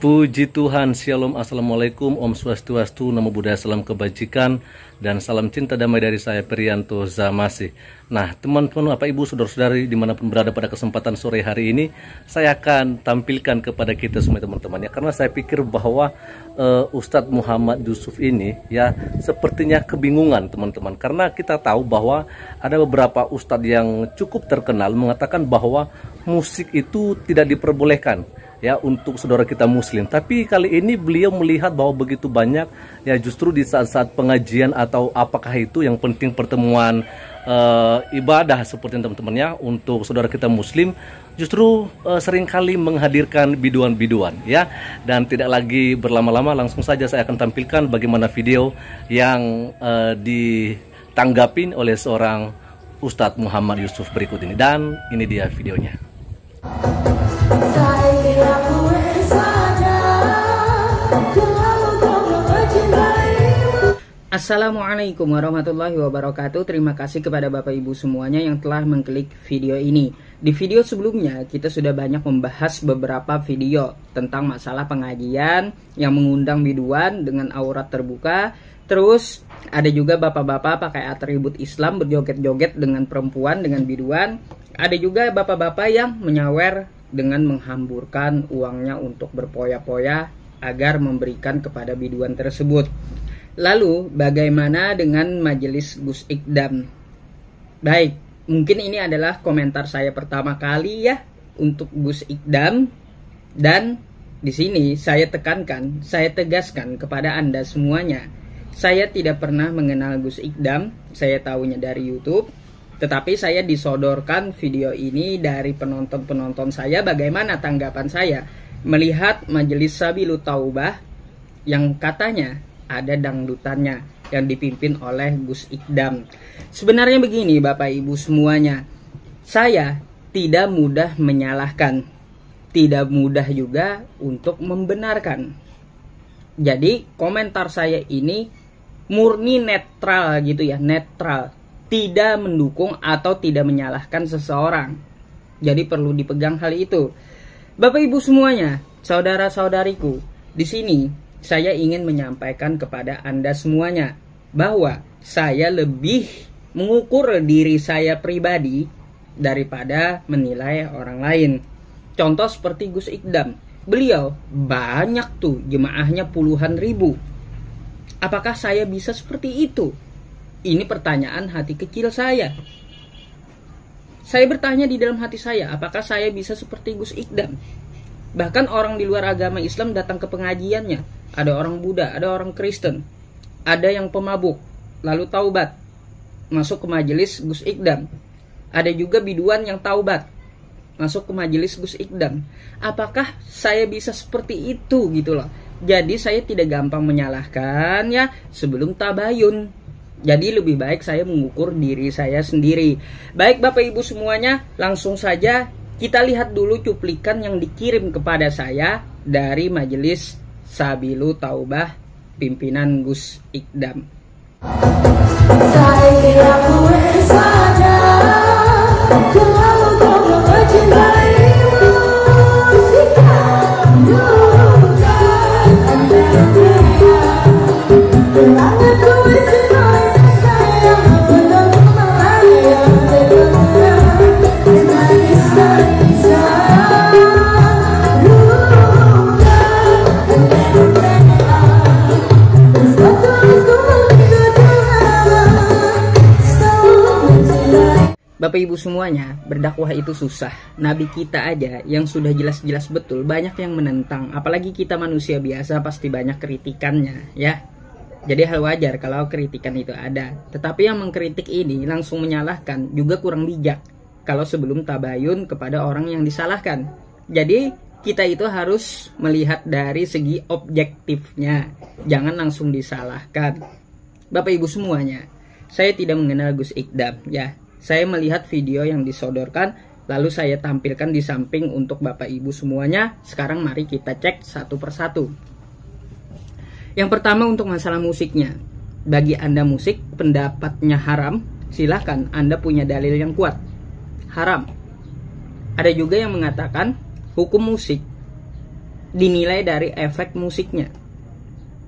Puji Tuhan, Shalom, Assalamualaikum, Om Swastiastu, Namo Buddhaya, Salam Kebajikan, dan salam cinta damai dari saya, Priyanto Zamasih. Nah, teman-teman, Bapak Ibu, Saudara-saudari, dimanapun berada pada kesempatan sore hari ini, saya akan tampilkan kepada kita semua teman-teman ya, karena saya pikir bahwa Ustadz Muhammad Yusuf ini ya sepertinya kebingungan teman-teman, karena kita tahu bahwa ada beberapa ustadz yang cukup terkenal mengatakan bahwa musik itu tidak diperbolehkan ya untuk saudara kita muslim. Tapi kali ini beliau melihat bahwa begitu banyak ya, justru di saat-saat pengajian atau apakah itu yang penting pertemuan ibadah seperti teman-temannya untuk saudara kita muslim, justru seringkali menghadirkan biduan-biduan ya. Dan tidak lagi berlama-lama, langsung saja saya akan tampilkan bagaimana video yang ditanggapin oleh seorang Ustadz Muhammad Yusuf berikut ini. Dan ini dia videonya. Assalamualaikum warahmatullahi wabarakatuh. Terima kasih kepada Bapak Ibu semuanya yang telah mengklik video ini. Di video sebelumnya kita sudah banyak membahas beberapa video tentang masalah pengajian yang mengundang biduan dengan aurat terbuka. Terus ada juga bapak-bapak pakai atribut Islam berjoget-joget dengan perempuan dengan biduan. Ada juga bapak-bapak yang menyawer dengan menghamburkan uangnya untuk berpoya-poya agar memberikan kepada biduan tersebut. Lalu bagaimana dengan majelis Gus Ikdam? Baik, mungkin ini adalah komentar saya pertama kali ya untuk Gus Ikdam, dan di sini saya tekankan, saya tegaskan kepada Anda semuanya, saya tidak pernah mengenal Gus Ikdam, saya tahunya dari YouTube, tetapi saya disodorkan video ini dari penonton-penonton saya. Bagaimana tanggapan saya melihat majelis Sabilut Taubah yang katanya ada dangdutannya yang dipimpin oleh Gus Ikdam. Sebenarnya begini Bapak Ibu semuanya, saya tidak mudah menyalahkan, tidak mudah juga untuk membenarkan. Jadi komentar saya ini murni netral gitu ya, netral, tidak mendukung atau tidak menyalahkan seseorang. Jadi perlu dipegang hal itu. Bapak Ibu semuanya, saudara-saudariku, di sini saya ingin menyampaikan kepada Anda semuanya bahwa saya lebih mengukur diri saya pribadi daripada menilai orang lain. Contoh seperti Gus Ikdam, beliau banyak tuh jemaahnya puluhan ribu. Apakah saya bisa seperti itu? Ini pertanyaan hati kecil saya. Saya bertanya di dalam hati saya, apakah saya bisa seperti Gus Ikdam? Bahkan orang di luar agama Islam datang ke pengajiannya. Ada orang Buddha, ada orang Kristen, ada yang pemabuk, lalu taubat, masuk ke majelis Gus Ikdam. Ada juga biduan yang taubat, masuk ke majelis Gus Ikdam. Apakah saya bisa seperti itu gitu loh. Jadi saya tidak gampang menyalahkan ya sebelum tabayun. Jadi lebih baik saya mengukur diri saya sendiri. Baik Bapak Ibu semuanya, langsung saja kita lihat dulu cuplikan yang dikirim kepada saya dari majelis Sabilut Taubah pimpinan Gus Ikdam. Bapak Ibu semuanya, berdakwah itu susah. Nabi kita aja yang sudah jelas-jelas betul banyak yang menentang. Apalagi kita manusia biasa pasti banyak kritikannya ya. Jadi hal wajar kalau kritikan itu ada. Tetapi yang mengkritik ini langsung menyalahkan juga kurang bijak kalau sebelum tabayun kepada orang yang disalahkan. Jadi kita itu harus melihat dari segi objektifnya, jangan langsung disalahkan. Bapak Ibu semuanya, saya tidak mengenal Gus Ikdam ya. Saya melihat video yang disodorkan, lalu saya tampilkan di samping untuk Bapak Ibu semuanya. Sekarang mari kita cek satu persatu. Yang pertama untuk masalah musiknya. Bagi Anda musik pendapatnya haram, silahkan Anda punya dalil yang kuat. Haram. Ada juga yang mengatakan hukum musik dinilai dari efek musiknya.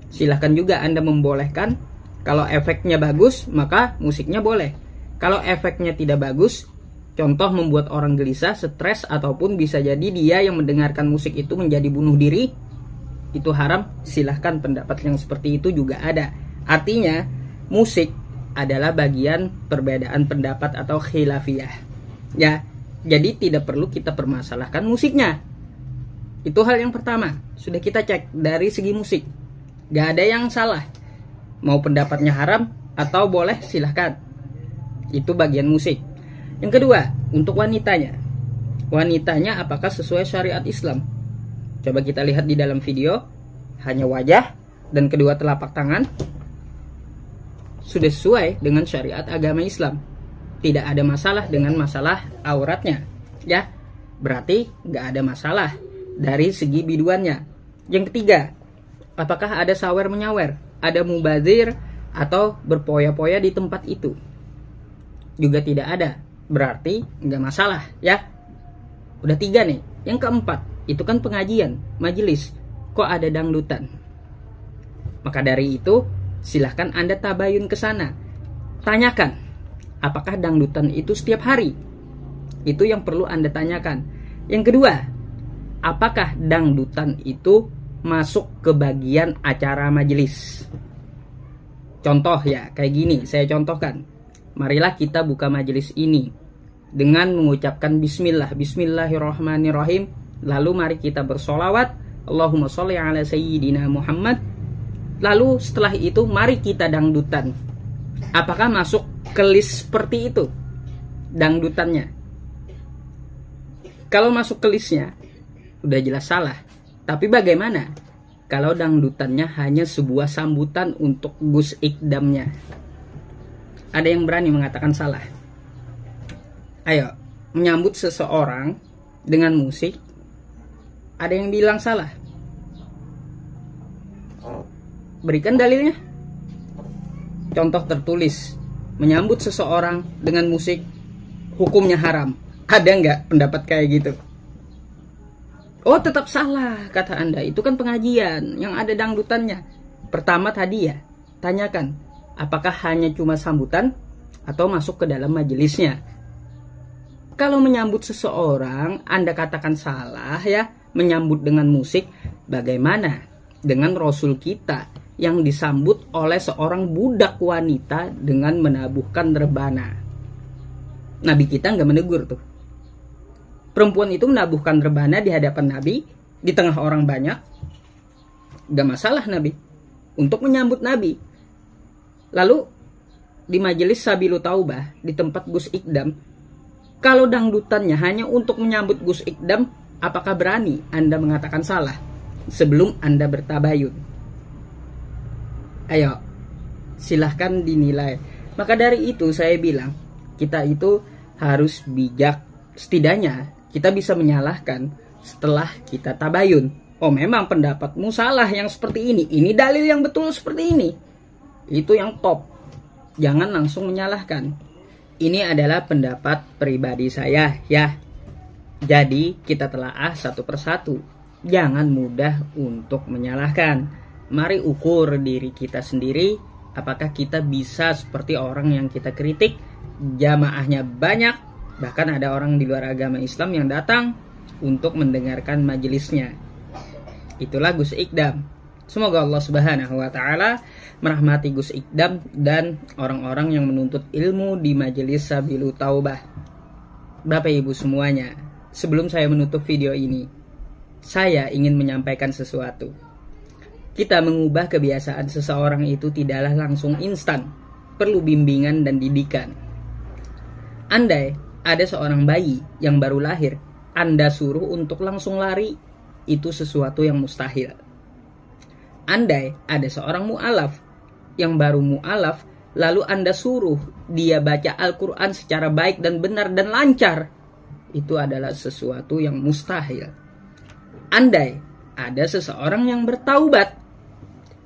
Silahkan juga Anda membolehkan, kalau efeknya bagus maka musiknya boleh. Kalau efeknya tidak bagus, contoh membuat orang gelisah, stres, ataupun bisa jadi dia yang mendengarkan musik itu menjadi bunuh diri, itu haram. Silahkan, pendapat yang seperti itu juga ada. Artinya musik adalah bagian perbedaan pendapat atau khilafiyah ya. Jadi tidak perlu kita permasalahkan musiknya. Itu hal yang pertama. Sudah kita cek dari segi musik, gak ada yang salah. Mau pendapatnya haram atau boleh, silahkan. Itu bagian musik. Yang kedua, untuk wanitanya. Wanitanya apakah sesuai syariat Islam? Coba kita lihat di dalam video. Hanya wajah dan kedua telapak tangan sudah sesuai dengan syariat agama Islam. Tidak ada masalah dengan masalah auratnya ya. Berarti nggak ada masalah dari segi biduannya. Yang ketiga, apakah ada sawer menyawer, ada mubazir atau berpoya-poya di tempat itu? Juga tidak ada. Berarti nggak masalah ya. Udah 3 nih. Yang keempat, itu kan pengajian, majelis. Kok ada dangdutan? Maka dari itu silahkan Anda tabayun ke sana. Tanyakan, apakah dangdutan itu setiap hari? Itu yang perlu Anda tanyakan. Yang kedua, apakah dangdutan itu masuk ke bagian acara majelis? Contoh ya, kayak gini, saya contohkan. Marilah kita buka majelis ini dengan mengucapkan bismillah, bismillahirrahmanirrahim. Lalu mari kita bersolawat, Allahumma sholli ala sayyidina Muhammad. Lalu setelah itu mari kita dangdutan. Apakah masuk ke list seperti itu dangdutannya? Kalau masuk ke listnya, udah jelas salah. Tapi bagaimana kalau dangdutannya hanya sebuah sambutan untuk Gus Ikdamnya? Ada yang berani mengatakan salah? Ayo, menyambut seseorang dengan musik, ada yang bilang salah? Berikan dalilnya. Contoh tertulis, menyambut seseorang dengan musik hukumnya haram. Ada nggak pendapat kayak gitu? Oh, tetap salah kata Anda. Itu kan pengajian yang ada dangdutannya. Pertama tadi ya, tanyakan apakah hanya cuma sambutan atau masuk ke dalam majelisnya. Kalau menyambut seseorang Anda katakan salah ya, menyambut dengan musik, bagaimana dengan Rasul kita yang disambut oleh seorang budak wanita dengan menabuhkan rebana? Nabi kita nggak menegur tuh. Perempuan itu menabuhkan rebana di hadapan Nabi, di tengah orang banyak. Nggak masalah Nabi untuk menyambut Nabi. Lalu di majelis Sabilu Taubah, di tempat Gus Ikdam, kalau dangdutannya hanya untuk menyambut Gus Ikdam, apakah berani Anda mengatakan salah sebelum Anda bertabayun? Ayo, silahkan dinilai. Maka dari itu saya bilang, kita itu harus bijak. Setidaknya kita bisa menyalahkan setelah kita tabayun. Oh, memang pendapatmu salah yang seperti ini dalil yang betul seperti ini. Itu yang top. Jangan langsung menyalahkan. Ini adalah pendapat pribadi saya ya. Jadi kita telaah satu persatu. Jangan mudah untuk menyalahkan. Mari ukur diri kita sendiri. Apakah kita bisa seperti orang yang kita kritik? Jamaahnya banyak. Bahkan ada orang di luar agama Islam yang datang untuk mendengarkan majelisnya. Itulah Gus Ikdam. Semoga Allah Subhanahu wa Ta'ala merahmati Gus Ikdam dan orang-orang yang menuntut ilmu di majelis Sabilu Taubah. Bapak Ibu semuanya, sebelum saya menutup video ini, saya ingin menyampaikan sesuatu. Kita mengubah kebiasaan seseorang itu tidaklah langsung instan, perlu bimbingan dan didikan. Andai ada seorang bayi yang baru lahir, Anda suruh untuk langsung lari, itu sesuatu yang mustahil. Andai ada seorang mu'alaf yang baru mu'alaf, lalu Anda suruh dia baca Al-Quran secara baik dan benar dan lancar, itu adalah sesuatu yang mustahil. Andai ada seseorang yang bertaubat,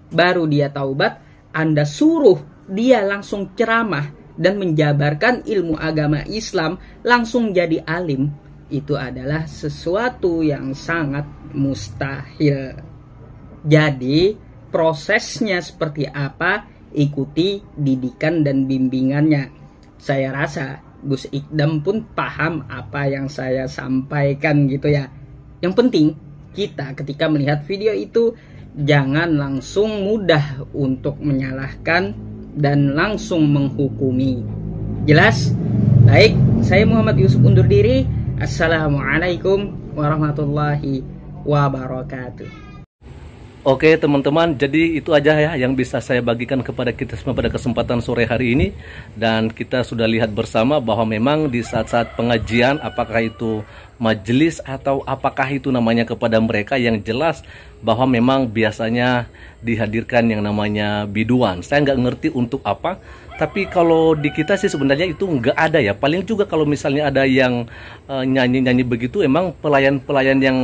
baru dia taubat, Anda suruh dia langsung ceramah dan menjabarkan ilmu agama Islam, langsung jadi alim, itu adalah sesuatu yang sangat mustahil. Jadi prosesnya seperti apa, ikuti didikan dan bimbingannya. Saya rasa Gus Ikdam pun paham apa yang saya sampaikan gitu ya. Yang penting kita ketika melihat video itu jangan langsung mudah untuk menyalahkan dan langsung menghukumi. Jelas? Baik, saya Muhammad Yusuf undur diri. Assalamualaikum warahmatullahi wabarakatuh. Oke teman-teman, jadi itu aja ya yang bisa saya bagikan kepada kita semua pada kesempatan sore hari ini. Dan kita sudah lihat bersama bahwa memang di saat-saat pengajian, apakah itu majelis atau apakah itu namanya, kepada mereka yang jelas bahwa memang biasanya dihadirkan yang namanya biduan. Saya nggak ngerti untuk apa, tapi kalau di kita sih sebenarnya itu nggak ada ya. Paling juga kalau misalnya ada yang nyanyi-nyanyi begitu, emang pelayan-pelayan yang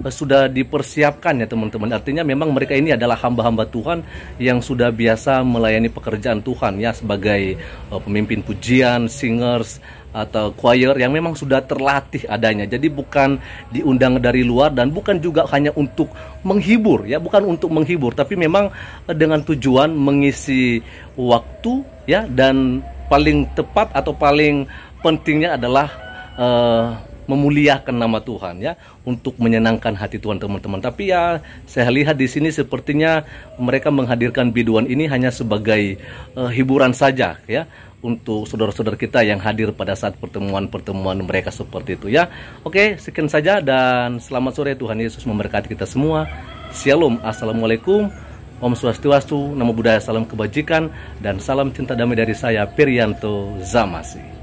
sudah dipersiapkan ya teman-teman. Artinya memang mereka ini adalah hamba-hamba Tuhan yang sudah biasa melayani pekerjaan Tuhan ya, sebagai pemimpin pujian, singers, atau choir yang memang sudah terlatih adanya. Jadi bukan diundang dari luar dan bukan juga hanya untuk menghibur ya, bukan untuk menghibur, tapi memang dengan tujuan mengisi waktu ya, dan paling tepat atau paling pentingnya adalah memuliakan nama Tuhan ya, untuk menyenangkan hati Tuhan teman-teman. Tapi ya saya lihat di sini sepertinya mereka menghadirkan biduan ini hanya sebagai hiburan saja ya, untuk saudara-saudara kita yang hadir pada saat pertemuan-pertemuan mereka seperti itu ya. Oke, sekian saja dan selamat sore. Tuhan Yesus memberkati kita semua. Shalom, assalamualaikum, Om Swastiastu, Namo Buddhaya, salam kebajikan dan salam cinta damai dari saya Perianto Zamasi.